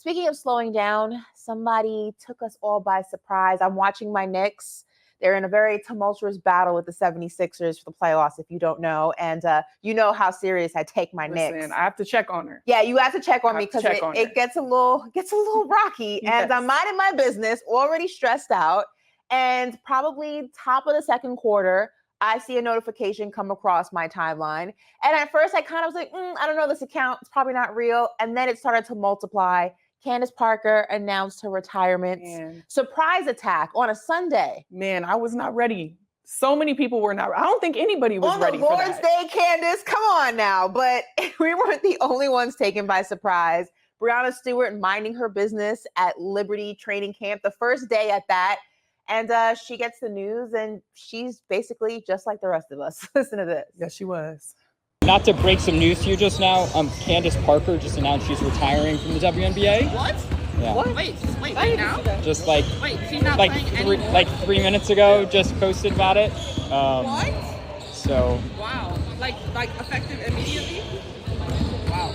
speaking of slowing down, somebody took us all by surprise. I'm watching my Knicks. They're in a very tumultuous battle with the 76ers for the playoffs, if you don't know. And you know how serious I take my Knicks. I have to check on her. Yeah, you have to check on me because it gets a little rocky. Yes. And I'm minding my business, already stressed out. And probably top of the second quarter, I see a notification come across my timeline. And at first I kind of was like, I don't know, this account is probably not real. And then it started to multiply. Candace Parker announced her retirement. Man. Surprise attack on a Sunday. Man, I was not ready. So many people were not. I don't think anybody was ready for that. On the Lord's Day, Candace, come on now. But we weren't the only ones taken by surprise. Breonna Stewart minding her business at Liberty training camp, the first day at that. And she gets the news, and she's basically just like the rest of us. Listen to this. Yes, she was. Not to break some news to you just now, Candace Parker just announced she's retiring from the WNBA. What? Yeah. What? Wait now? Just she's not playing 3 minutes ago, just posted about it. What? So. Wow. Like effective immediately? Wow.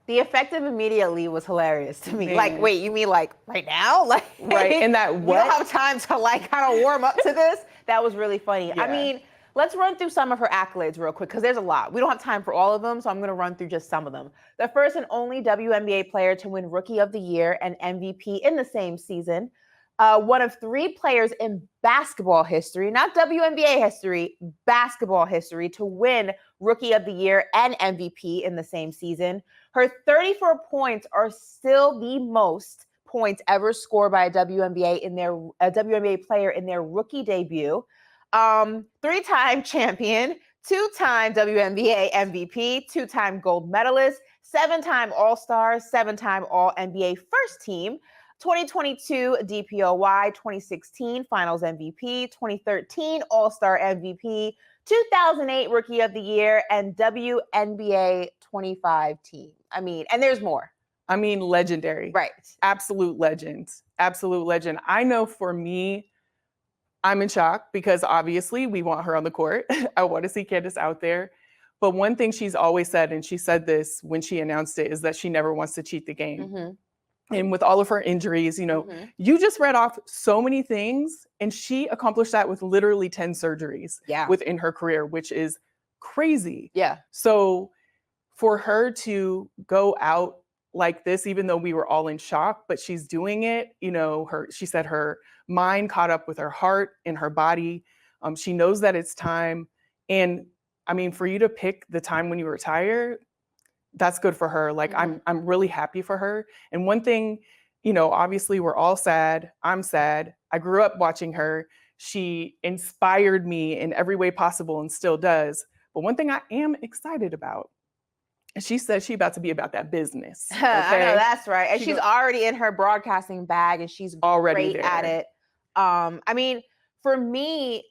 The effective immediately was hilarious to me. Man. Like, wait, you mean like right now? Like, right? And that what? We don't have time to like kind of warm up to this. That was really funny. Yeah. I mean, let's run through some of her accolades real quick because there's a lot. We don't have time for all of them, so I'm going to run through just some of them. The first and only WNBA player to win Rookie of the Year and MVP in the same season. One of 3 players in basketball history, not WNBA history, basketball history, to win Rookie of the Year and MVP in the same season. Her 34 points are still the most points ever scored by a WNBA player in their rookie debut. 3-time champion, 2-time WNBA MVP, 2-time gold medalist, 7-time All-Star, 7-time All-NBA first team, 2022 DPOY, 2016 Finals MVP, 2013 All-Star MVP, 2008 Rookie of the Year, and WNBA 25 team. I mean, and there's more. I mean, legendary. Right. Absolute legend. Absolute legend. I know for me, I'm in shock because obviously we want her on the court. I want to see Candace out there. But one thing she's always said, and she said this when she announced it, is that she never wants to cheat the game. Mm-hmm. And with all of her injuries, you just read off so many things, and she accomplished that with literally 10 surgeries within her career, which is crazy. Yeah. So for her to go out like this, even though we were all in shock, but she's doing it, she said her mind caught up with her heart and her body. She knows that it's time. And I mean, for you to pick the time when you retire, that's good for her. Like, I'm really happy for her. And one thing, obviously we're all sad. I'm sad. I grew up watching her. She inspired me in every way possible and still does. But one thing I am excited about, she says she's about to be about that business. Okay? I know, that's right. And she's already in her broadcasting bag, and she's already great at it. I mean, for me,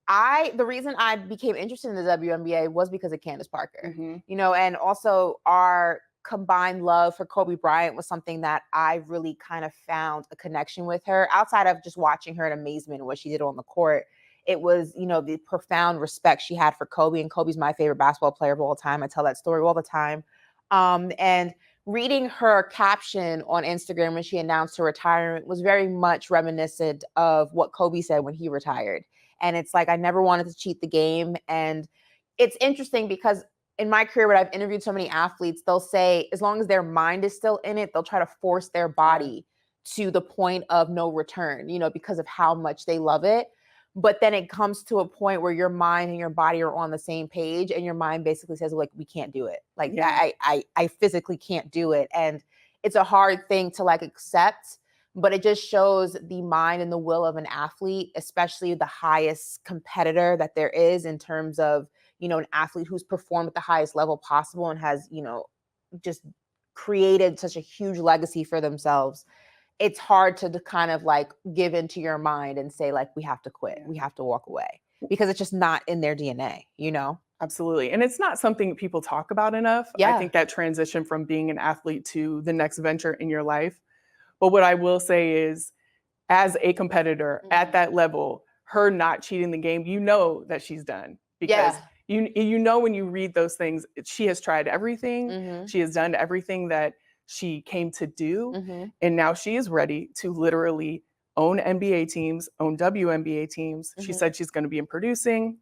the reason I became interested in the WNBA was because of Candace Parker, and also our combined love for Kobe Bryant was something that I really kind of found a connection with her outside of just watching her in amazement and what she did on the court. It was, the profound respect she had for Kobe, and Kobe's my favorite basketball player of all time. I tell that story all the time. And reading her caption on Instagram when she announced her retirement was very much reminiscent of what Kobe said when he retired. And it's like, I never wanted to cheat the game. And it's interesting because in my career, when I've interviewed so many athletes, they'll say, as long as their mind is still in it, they'll try to force their body to the point of no return, because of how much they love it. But then it comes to a point where your mind and your body are on the same page, and your mind basically says, like, we can't do it. Like, I physically can't do it. And it's a hard thing to accept, but it just shows the mind and the will of an athlete, especially the highest competitor that there is in terms of, an athlete who's performed at the highest level possible and has, just created such a huge legacy for themselves. It's hard to kind of give into your mind and say, we have to quit. We have to walk away because it's just not in their DNA, Absolutely. And it's not something people talk about enough. Yeah. I think that transition from being an athlete to the next venture in your life. But what I will say is, as a competitor at that level, her not cheating the game, that she's done. Because when you read those things, she has tried everything. She has done everything that she came to do. Mhm. And now she is ready to literally own NBA teams, own WNBA teams. She Mhm. said she's going to be in producing,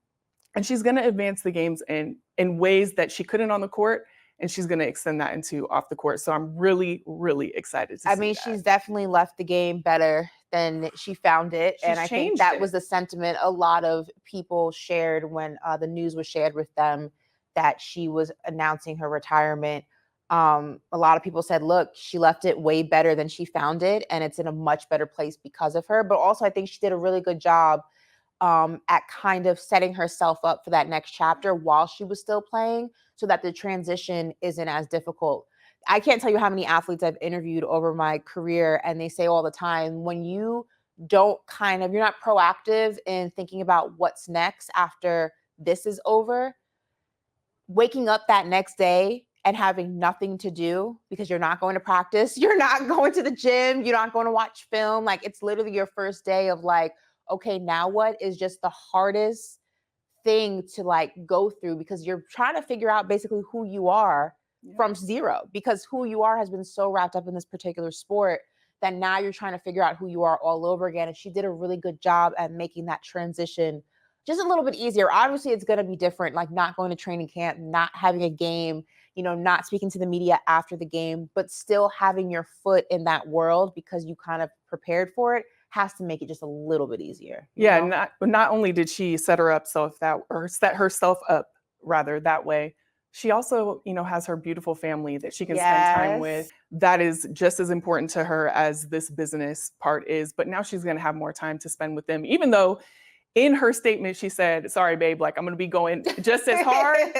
and she's going to advance the games in ways that she couldn't on the court, and she's going to extend that into off the court. So I'm really, really excited to see that. She's definitely left the game better than she found it. And I think that was the sentiment a lot of people shared when the news was shared with them that she was announcing her retirement. A lot of people said, look, she left it way better than she found it, and it's in a much better place because of her. But also, I think she did a really good job at kind of setting herself up for that next chapter while she was still playing, so that the transition isn't as difficult. I can't tell you how many athletes I've interviewed over my career, and they say all the time, when you don't you're not proactive in thinking about what's next after this is over, waking up that next day and having nothing to do because you're not going to practice, you're not going to the gym, you're not going to watch film. Like, it's literally your first day of like, okay, now what, is just the hardest thing to like go through, because you're trying to figure out basically who you are from zero, because who you are has been so wrapped up in this particular sport that now you're trying to figure out who you are all over again. And she did a really good job at making that transition just a little bit easier. Obviously, it's going to be different, like not going to training camp, not having a game, not speaking to the media after the game, but still having your foot in that world because you kind of prepared for it has to make it just a little bit easier. Yeah, not only did she set herself up rather that way, she also, has her beautiful family that she can spend time with. That is just as important to her as this business part is. But now she's going to have more time to spend with them, even though in her statement, she said, sorry, babe, like I'm going to be going just as hard.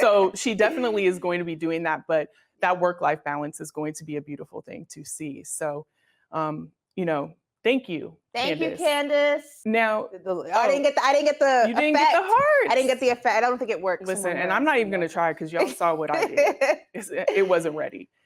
So she definitely is going to be doing that. But that work-life balance is going to be a beautiful thing to see. So, thank you. Thank you, Candace. Now, I didn't get the you didn't get the heart. I didn't get the effect. I don't think it works. Listen, and I'm not even going to try because y'all saw what I did. It wasn't ready.